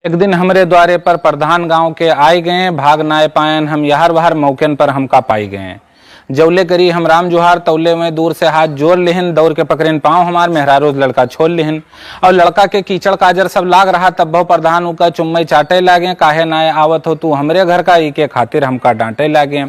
एक दिन हमरे द्वारे पर प्रधान गांव के आए गए, भाग नाय पायन हम यहर वहर मौकेन पर हमका पाई गए। जौले करी हम राम जुहार, तौले में दूर से हाथ जोड़ लेहन, दौड़ के पकड़ेन पाँव हमार, मेहरारोज लड़का छोड़ लेहन। और लड़का के कीचड़ काजर सब लाग रहा, तब बहु प्रधान उका चुम्मई चाटे लागे, काहे नाय आवत हो तू हमरे घर का, इके खातिर हमका डांटे लागे।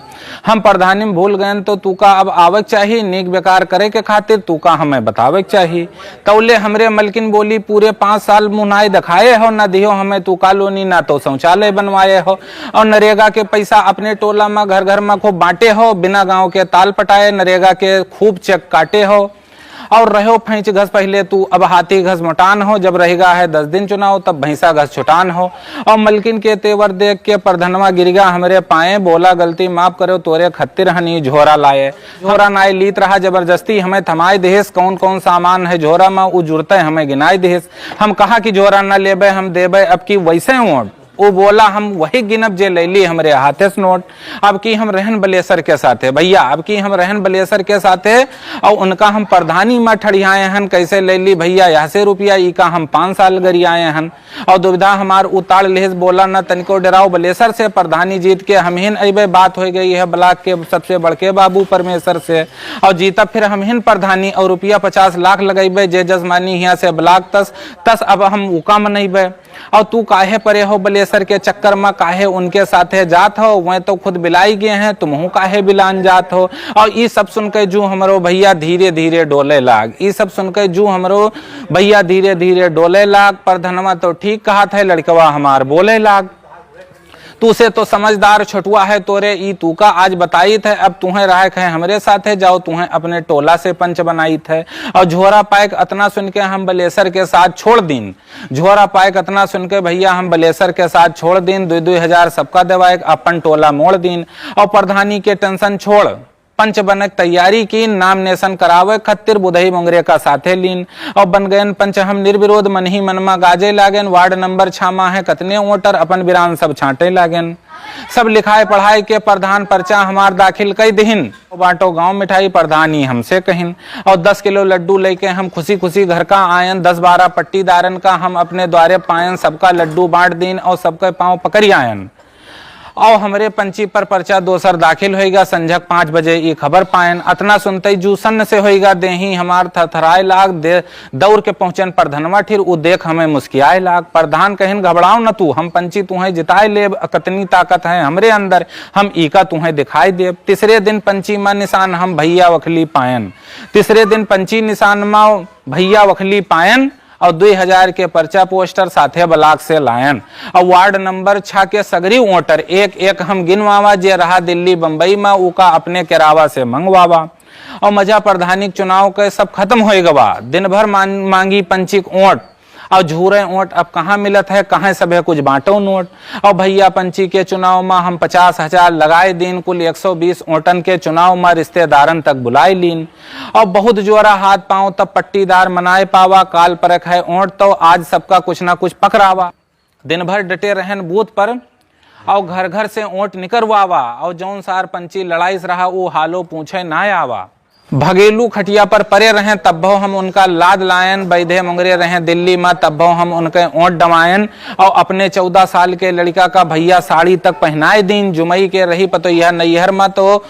हम प्रधानी में भूल गए तो तू का अब आवक चाहिए, नीक बेकार करे के खातिर तू का हमें बतावक चाहिए। तौले हमरे मलकिन बोली, पूरे 5 साल मुनाई दिखाए हो, न दियो हमें तू कॉलोनी, ना तो शौचालय बनवाए हो, और नरेगा के पैसा अपने टोला में घर घर में खूब बांटे हो, बिना गांव के ताल पटाए नरेगा के खूब चेक काटे हो। और रहो फैंच घस पहले तू, अब हाथी घस मोटान हो, जब रहेगा है 10 दिन चुनाव तब भैंसा घस छुटान हो। और मलकिन के तेवर देख के प्रधनवा गिरगा हमरे पाए, बोला गलती माफ करो तोरे खत्तिर हनी झोरा लाए। झोरा नाय लीत रहा जबरदस्ती हमें थमाई देहेस, कौन कौन सामान है झोरा में उ जुड़ते हमें गिनाई देहेस। हम कहा कि झोरा न लेबे हम देबे अब की वैसे वोट, वो बोला हम वही गिनब जे लैली हमरे हाथे से नोट। अब की हम रहन बलेसर के साथे भैया, अब की हम रहन बलेसर के साथे, और उनका हम प्रधानी में ठड़ियाए हन, कैसे लैली भैया यहाँ से रुपया, ई का हम 5 साल गरियाए हन। और दुविधा हमार उताड़ लेस, बोला न तनिको डराओ बलेसर से, प्रधानी जीत के हम हिन अबे, बात हो गई है ब्लाक के सबसे बड़के बाबू परमेश्वर से। और जीता फिर हम हिन प्रधानी, और रुपया 50 लाख लगेबे, जे जजमानी यहाँ से ब्लाक तस अब हम उका मनैबे। और तू काहे परे हो बलेसर के चक्कर में, काहे उनके साथे जात हो, वह तो खुद बिलाई गए हैं, तुमहू काहे बिलान जात हो। और ये सब सुनकर जू हमरो भैया धीरे धीरे डोले लाग, ये सब सुनकर जू हमरो भैया धीरे धीरे डोले लाग। प्रधनवा तो ठीक कहा था, लड़कवा हमार बोले लाग, तू से तो समझदार छुटुआ है तोरे, ई तू का आज बताई थे, अब तुम्हें राह है हमरे साथे जाओ, तुम्हें अपने टोला से पंच बनाई थे। और झोरा पायक अतना सुन के हम बलेसर के साथ छोड़ दीन, झोरा पायक अतना सुन के भैया हम बलेसर के साथ छोड़ दीन, 2-2 हजार सबका देवाए अपन टोला मोड़ दीन। और प्रधानी के टेंशन छोड़, पंच बनक तैयारी की, नामनेशन करावे खत्तिर बुधई मुंगरे का साथे लीन। और बन गए पंच हम निर्विरोध, मन ही मनमा गाजे लागेन, वार्ड नंबर 6 मा है कतने वोटर, अपन बिरान सब छांटे लागेन। सब लिखाए पढ़ाई के प्रधान पर्चा हमार दाखिल कई दिहिन, बांटो गांव मिठाई प्रधानी हमसे कहिन। और 10 किलो लड्डू लेके हम खुशी खुशी घर का आयन, 10-12 पट्टीदारन का हम अपने द्वारे पायन, सबका लड्डू बांट दीन और सबके पांव पकड़ी आयन। और हमरे पंची पर पर्चा दोसर दाखिल होएगा, संझक 5 बजे ये खबर पायन। अतना सुनते जू सन्न से होएगा देही हमार थरथराए लाग, दौड़ के पहुंचन प्रधनवा ठिर, उ देख हमें मुस्कियाए लाग। प्रधान कहिन घबराओ न तू, हम पंची तुम्हें जिताए लेब, कतनी ताकत है हमरे अंदर, हम ईका तुम्हें दिखाई देब। तीसरे दिन पंची मा निशान हम भैया वखली पायन, तीसरे दिन पंची निशान मा भैया वखली पायन। और 2000 के पर्चा पोस्टर साथे ब्लाक से लायन। और वार्ड नंबर 6 के सगरी वोटर एक एक हम गिनवावा, जे रहा दिल्ली बंबई में उका अपने केरावा से मंगवावा। और मजा प्रधानिक चुनाव के सब खत्म हो गवा, दिन भर मांगी पंचिक वोट, और झूरे वोट अब कहाँ मिलत है, कहाँ सभे कुछ बांटो नोट। और भैया पंची के चुनाव में हम 50,000 लगाए दिन, कुल 120 वोटन के चुनाव में रिश्तेदारन तक बुलाई लीन। और बहुत जोरा हाथ पांव तब पट्टीदार मनाए पावा, काल परख है वोट तो आज सबका कुछ ना कुछ पकड़ावा। दिन भर डटे रहन बूथ पर, और घर घर से वोट निकरवावा। और जौन सार पंची लड़ाई रहा वो हालो पूछे ना आवा। भगेलू खटिया पर परे रहें तब हम उनका लाद लायन, बैधे मुंगरे रहें दिल्ली में तब हम उनके ओट डमायन। और अपने 14 साल के लड़का का भैया साड़ी तक पहनाए दिन, जुमई के रही पतो यह नैहर में तो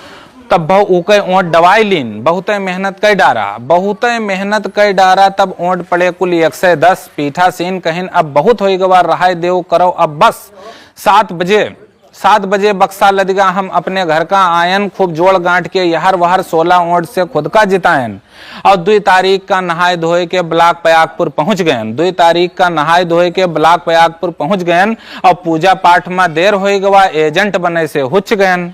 तब उके ओट दवाई लीन। बहुत मेहनत कर डारा, बहुत मेहनत कर डारा, तब ओट पड़े कुल 110। पीठा सीन कहिन अब बहुत हो गवा, रहा देव करो अब बस। 7 बजे बक्सा लदगा हम अपने घर का आयन, खूब जोड़ गांठ के यहर वहर 16 वोट से खुद का जितायन। और 2 तारीख का नहाए धोए के ब्लाक पयागपुर पहुंच गए, 2 तारीख का नहाए धोए के ब्लाक पयागपुर पहुंच गए। और पूजा पाठ में देर हो गवा, एजेंट बने से हुच गए।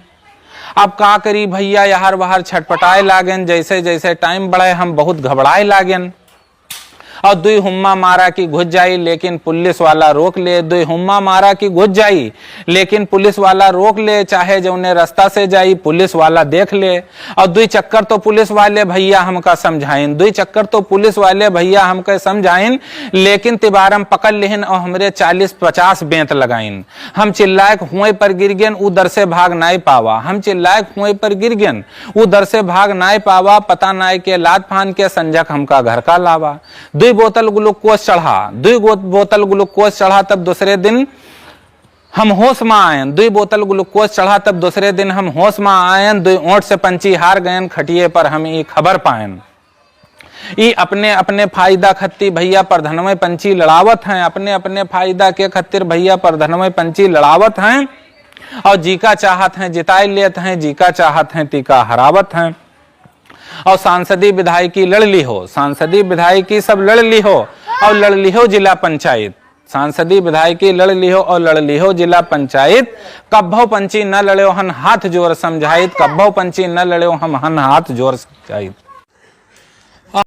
अब का करी भैया यहर वहर छटपटाए लागेन, जैसे जैसे टाइम बढ़े हम बहुत घबराए लागेन। और 2 हुम्मा मारा की घुस जाई, लेकिन पुलिस वाला रोक ले। 2 हुम्मा मारा की घुस जाई, लेकिन पुलिस वाला रोक ले, चाहे जो उन्हें रास्ता से जाई पुलिस वाला देख ले। और 2 चक्कर तो पुलिस वाले भैया हमका समझाइन, 2 चक्कर तो पुलिस वाले भैया हमके समझाइन, लेकिन तिबारम पकड़ लेहन और हमरे 40-50 बेंत लगाइन। हम चिल्लायक हुए पर गिर गेन, उधर से भाग नाई पावा। हम चिल्लायक हुए पर गिर गेन, उधर से भाग नाई पावा। पता नाई के लाद फान के संजक हमका घर का लावा। 2 2 बोतल ग्लूकोज चढ़ा, 2 बोतल ग्लूकोज चढ़ा, तब दूसरे दिन हम होश में आयन। 2 बोतल ग्लूकोज चढ़ा, तब दूसरे दिन हम होश में आयन। 2 ओंठ से पंछी हार गयन, खटिए पर हम ये खबर पायन। ई अपने अपने फायदा खत्ती भैया प्रधनमय पंछी लड़ावत हैं, अपने अपने फायदा के खत्तिर भैया प्रधनमय पंछी लड़ावत हैं। और जीका चाहत हैं जिताई लेत हैं, जीका चाहत हैं टीका हरावत हैं। और सांसदीय विधायकी लड़ ली हो, सांसदीय विधायकी सब लड़ ली हो, और लड़ ली हो जिला पंचायत। सांसदीय विधायकी लड़ ली हो और लड़ ली हो जिला पंचायत। कब्बो पंछी न लड़े हन हाथ जोर समझाइत, कब्बो पंछी न लड़े हम हन हाथ जोर समझाइत।